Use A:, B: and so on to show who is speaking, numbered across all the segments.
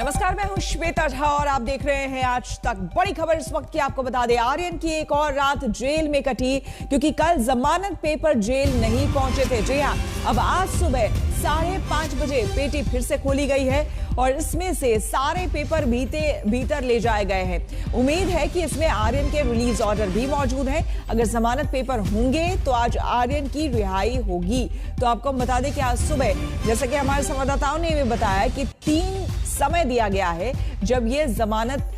A: नमस्कार, मैं हूं श्वेता झा और आप देख रहे हैं आज तक। बड़ी खबर इस वक्त की आपको बता दें, आर्यन की एक और रात जेल में कटी क्योंकि कल जमानत पेपर जेल नहीं पहुंचे थे। जी हां, अब आज सुबह 5:30 बजे पेटी फिर से खोली गई है और इसमें से सारे पेपर भीतर ले जाए गए हैं। उम्मीद है कि इसमें आर्यन के रिलीज ऑर्डर भी मौजूद है। अगर जमानत पेपर होंगे तो आज आर्यन की रिहाई होगी। तो आपको हम बता दें कि आज सुबह, जैसा कि हमारे संवाददाताओं ने भी बताया, कि 3 समय दिया गया है जब ये जमानत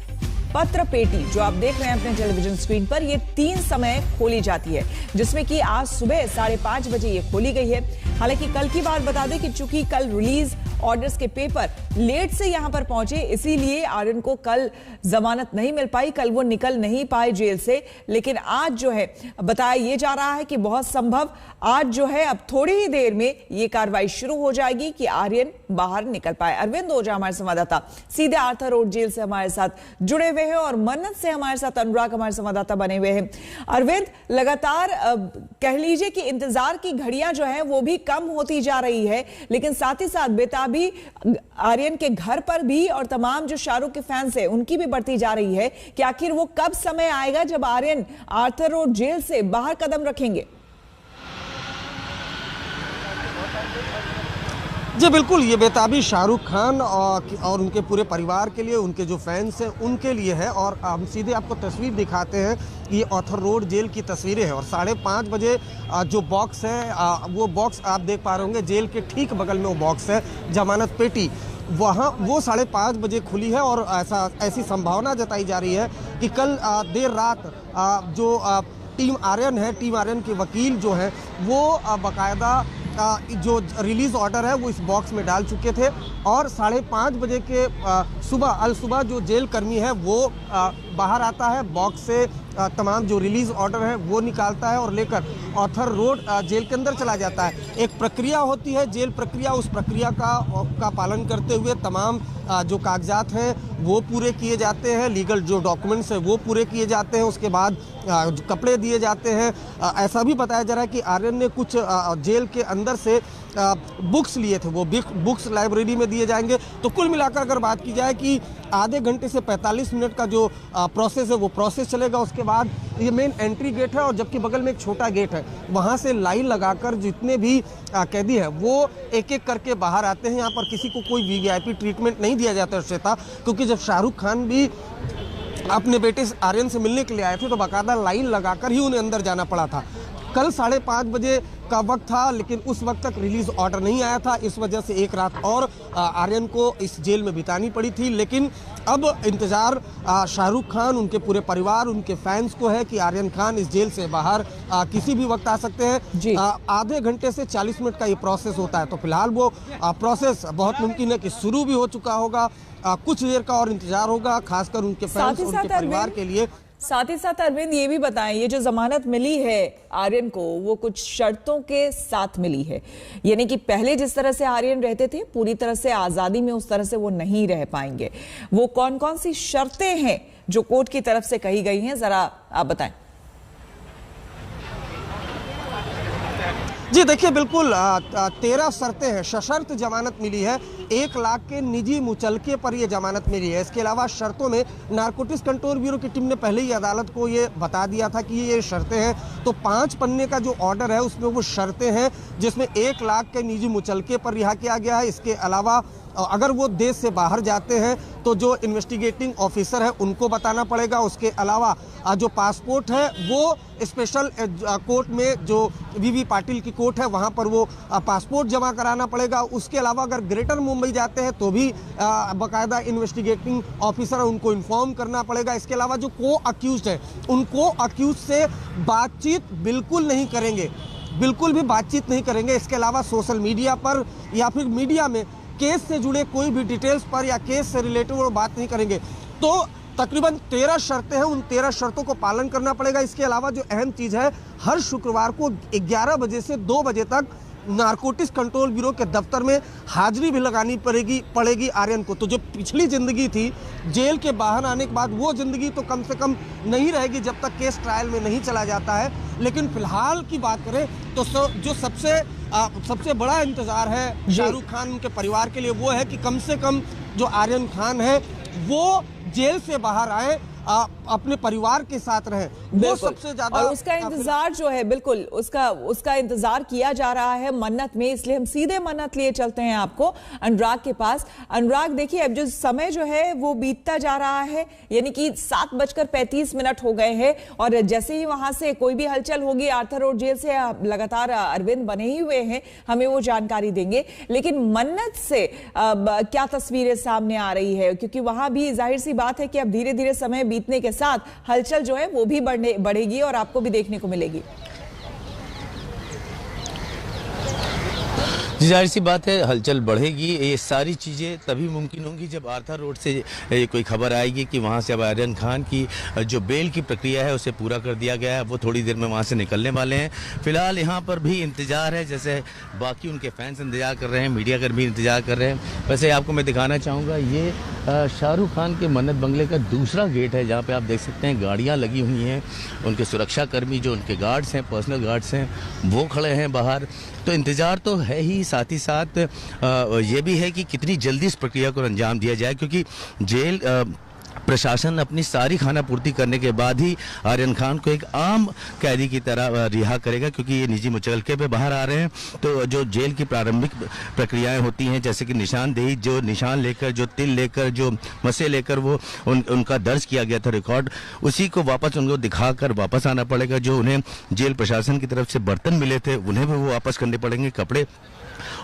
A: पत्र पेटी जो आप देख रहे हैं अपने टेलीविजन स्क्रीन पर, ये 3 समय खोली जाती है, जिसमें कि आज सुबह 5:30 बजे ये खोली गई है। हालांकि कल की बात बता दें कि चूंकि कल रिलीज ऑर्डर्स के पेपर लेट से यहां पर पहुंचे, इसीलिए आर्यन को कल जमानत नहीं मिल पाई, कल वो निकल नहीं पाए जेल से। लेकिन आज जो है बताया ये जा रहा है कि बहुत संभव आज जो है अब थोड़ी ही देर में ये कार्रवाई शुरू हो जाएगी कि आर्यन बाहर निकल पाए। अरविंद ओझा हमारे संवाददाता सीधे आर्थर रोड जेल से हमारे साथ जुड़े हुए हैं और मन्नत से हमारे साथ अनुराग हमारे संवाददाता बने हुए हैं। अरविंद, लगातार कह लीजिए कि इंतजार की घड़ियां जो है वो भी कम होती जा रही है, लेकिन साथ ही साथ बेताबी आर्यन के घर पर भी और तमाम जो शाहरुख के फैंस हैं उनकी भी बढ़ती जा रही है कि आखिर वो कब समय आएगा जब आर्यन आर्थर रोड जेल से बाहर कदम रखेंगे।
B: जी बिल्कुल, ये बेताबी शाहरुख खान और उनके पूरे परिवार के लिए, उनके जो फैंस हैं उनके लिए है। और हम सीधे आपको तस्वीर दिखाते हैं, ये आर्थर रोड जेल की तस्वीरें हैं और 5:30 बजे जो बॉक्स है, वो बॉक्स आप देख पा रहे होंगे, जेल के ठीक बगल में वो बॉक्स है, जमानत पेटी, वहाँ वो 5:30 बजे खुली है। और ऐसी संभावना जताई जा रही है कि कल देर रात जो टीम आर्यन है, टीम आर्यन के वकील जो है वो बाकायदा जो रिलीज ऑर्डर है वो इस बॉक्स में डाल चुके थे और 5:30 बजे के सुबह जो जेल कर्मी है वो बाहर आता है, बॉक्स से तमाम जो रिलीज ऑर्डर है वो निकालता है और लेकर आर्थर रोड जेल के अंदर चला जाता है। एक प्रक्रिया होती है, जेल प्रक्रिया, उस प्रक्रिया का पालन करते हुए तमाम जो कागजात हैं वो पूरे किए जाते हैं, लीगल जो डॉक्यूमेंट्स हैं वो पूरे किए जाते हैं, उसके बाद कपड़े दिए जाते हैं। ऐसा भी बताया जा रहा है कि आर्यन ने कुछ जेल के अंदर से बुक्स लिए थे, वो बुक्स लाइब्रेरी में दिए जाएंगे। तो कुल मिलाकर अगर बात की जाए कि आधे घंटे से 45 मिनट का जो प्रोसेस है वो प्रोसेस चलेगा। उसके बाद ये मेन एंट्री गेट है और जबकि बगल में एक छोटा गेट है, वहाँ से लाइन लगाकर जितने भी कैदी हैं वो एक एक करके बाहर आते हैं। यहाँ पर किसी को कोई वीवीआईपी ट्रीटमेंट नहीं दिया जाता है श्वेता, क्योंकि जब शाहरुख खान भी अपने बेटे आर्यन से मिलने के लिए आए थे तो बाकायदा लाइन लगाकर ही उन्हें अंदर जाना पड़ा था। कल 5:30 बजे का वक्त था, लेकिन उस वक्त तक रिलीज ऑर्डर नहीं आया था, इस वजह से एक रात और आर्यन को इस जेल में बितानी पड़ी थी। लेकिन अब इंतजार शाहरुख खान, उनके पूरे परिवार, उनके फैंस को है कि आर्यन खान इस जेल से बाहर किसी भी वक्त आ सकते हैं। आधे घंटे से 40 मिनट का ये प्रोसेस होता है, तो फिलहाल वो प्रोसेस बहुत मुमकिन है कि शुरू भी हो चुका होगा। कुछ देर का और इंतजार होगा, खासकर उनके फैंस, उनके परिवार के लिए।
A: साथ ही साथ अरविंद ये भी बताएं, ये जो जमानत मिली है आर्यन को वो कुछ शर्तों के साथ मिली है, यानी कि पहले जिस तरह से आर्यन रहते थे पूरी तरह से आजादी में उस तरह से वो नहीं रह पाएंगे। वो कौन कौन सी शर्तें हैं जो कोर्ट की तरफ से कही गई हैं, जरा आप बताएं।
B: जी देखिए, बिल्कुल 13 शर्तें हैं, सशर्त जमानत मिली है। 1 लाख के निजी मुचलके पर यह जमानत मिली है। इसके अलावा शर्तों में नारकोटिक्स कंट्रोल ब्यूरो की टीम ने पहले ही अदालत को ये बता दिया था कि ये शर्तें हैं। तो 5 पन्ने का जो ऑर्डर है उसमें वो शर्तें हैं, जिसमें 1 लाख के निजी मुचलके पर रिहा किया गया है। इसके अलावा अगर वो देश से बाहर जाते हैं तो जो इन्वेस्टिगेटिंग ऑफिसर है उनको बताना पड़ेगा। उसके अलावा जो पासपोर्ट है वो स्पेशल कोर्ट में, जो वीवी पाटिल की कोर्ट है वहाँ पर वो पासपोर्ट जमा कराना पड़ेगा। उसके अलावा अगर ग्रेटर मुंबई जाते हैं तो भी बाकायदा इन्वेस्टिगेटिंग ऑफिसर है उनको इन्फॉर्म करना पड़ेगा। इसके अलावा जो को अक्यूज्ड है उनको अक्यूज से बातचीत बिल्कुल नहीं करेंगे, बिल्कुल भी बातचीत नहीं करेंगे। इसके अलावा सोशल मीडिया पर या फिर मीडिया में केस से जुड़े कोई भी डिटेल्स पर या केस से रिलेटेड वो बात नहीं करेंगे। तो तकरीबन 13 शर्तें हैं, उन 13 शर्तों को पालन करना पड़ेगा। इसके अलावा जो अहम चीज़ है, हर शुक्रवार को 11 बजे से 2 बजे तक नारकोटिक्स कंट्रोल ब्यूरो के दफ्तर में हाजिरी भी लगानी पड़ेगी आर्यन को। तो जो पिछली ज़िंदगी थी जेल के बाहर आने के बाद, वो ज़िंदगी तो कम से कम नहीं रहेगी जब तक केस ट्रायल में नहीं चला जाता है। लेकिन फिलहाल की बात करें तो जो सबसे बड़ा इंतजार है शाहरुख खान उनके परिवार के लिए वो है कि कम से कम जो आर्यन खान है वो जेल से बाहर आए, अपने परिवार के साथ रहे, वो सबसे ज्यादा।
A: और उसका इंतजार जो है, बिल्कुल उसका इंतजार किया जा रहा है मन्नत में, इसलिए हम सीधे मन्नत लिए चलते हैं आपको अनुराग के पास। अनुराग देखिए, अब जो समय जो है वो बीतता जा रहा है, यानी कि 7:35 हो गए हैं, और जैसे ही वहां से कोई भी हलचल होगी, आर्थर रोड जेल से लगातार अरविंद बने ही हुए हैं, हमें वो जानकारी देंगे। लेकिन मन्नत से क्या तस्वीरें सामने आ रही है, क्योंकि वहां भी जाहिर सी बात है कि अब धीरे धीरे समय बीतने के साथ हलचल जो है वो भी बढ़ेगी और आपको भी देखने को मिलेगी।
C: जी, जाहिर सी बात है, हलचल बढ़ेगी। ये सारी चीज़ें तभी मुमकिन होंगी जब आर्थर रोड से कोई खबर आएगी कि वहाँ से अब आर्यन खान की जो बेल की प्रक्रिया है उसे पूरा कर दिया गया है। वो थोड़ी देर में वहाँ से निकलने वाले हैं। फिलहाल यहाँ पर भी इंतज़ार है, जैसे बाकी उनके फैंस इंतज़ार कर रहे हैं, मीडिया कर्मी इंतज़ार कर रहे हैं। वैसे आपको मैं दिखाना चाहूँगा, ये शाहरुख खान के मन्नत बंगले का दूसरा गेट है, जहाँ पे आप देख सकते हैं गाड़ियाँ लगी हुई हैं। उनके सुरक्षा कर्मी जो उनके गार्ड्स हैं, पर्सनल गार्ड्स हैं, वो खड़े हैं बाहर। तो इंतज़ार तो है ही, साथ ही साथ ये भी है कि कितनी जल्दी इस प्रक्रिया को अंजाम दिया जाए, क्योंकि जेल प्रशासन अपनी सारी खाना पूर्ति करने के बाद ही आर्यन खान को एक आम कैदी की तरह रिहा करेगा, क्योंकि ये निजी मुचलके पे बाहर आ रहे हैं। तो जो जेल की प्रारंभिक प्रक्रियाएं होती हैं, जैसे कि निशानदेही, जो निशान लेकर, जो तिल लेकर, जो मसे लेकर वो उनका दर्ज किया गया था रिकॉर्ड, उसी को वापस उनको दिखाकर वापस आना पड़ेगा। जो उन्हें जेल प्रशासन की तरफ से बर्तन मिले थे उन्हें भी वो वापस करने पड़ेंगे, कपड़े।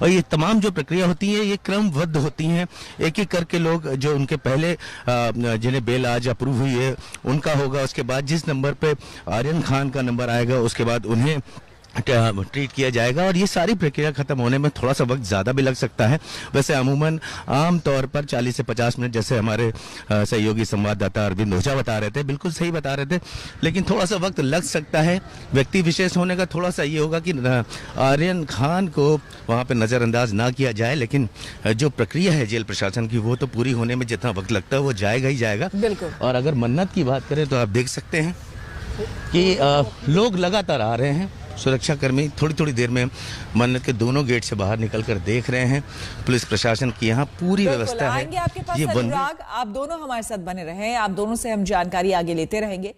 C: और ये तमाम जो प्रक्रिया होती है ये क्रमबद्ध होती हैं। एक एक करके लोग जो उनके पहले जिन्हें बेल आज अप्रूव हुई है उनका होगा, उसके बाद जिस नंबर पे आर्यन खान का नंबर आएगा उसके बाद उन्हें ट्रीट किया जाएगा। और ये सारी प्रक्रिया खत्म होने में थोड़ा सा वक्त ज़्यादा भी लग सकता है। वैसे अमूमन आम तौर पर 40 से 50 मिनट, जैसे हमारे सहयोगी संवाददाता अरविंद ओझा बता रहे थे, बिल्कुल सही बता रहे थे, लेकिन थोड़ा सा वक्त लग सकता है। व्यक्ति विशेष होने का थोड़ा सा ये होगा कि आर्यन खान को वहाँ पर नज़रअंदाज ना किया जाए, लेकिन जो प्रक्रिया है जेल प्रशासन की वो तो पूरी होने में जितना वक्त लगता है वो जाएगा ही जाएगा।
A: बिल्कुल।
C: और अगर मन्नत की बात करें तो आप देख सकते हैं कि लोग लगातार आ रहे हैं। सुरक्षाकर्मी थोड़ी थोड़ी देर में मन्नत के दोनों गेट से बाहर निकलकर देख रहे हैं। पुलिस प्रशासन की यहाँ पूरी व्यवस्था है।
A: आएंगे आपके पास अनुराग, आप दोनों हमारे साथ बने रहें, आप दोनों से हम जानकारी आगे लेते रहेंगे।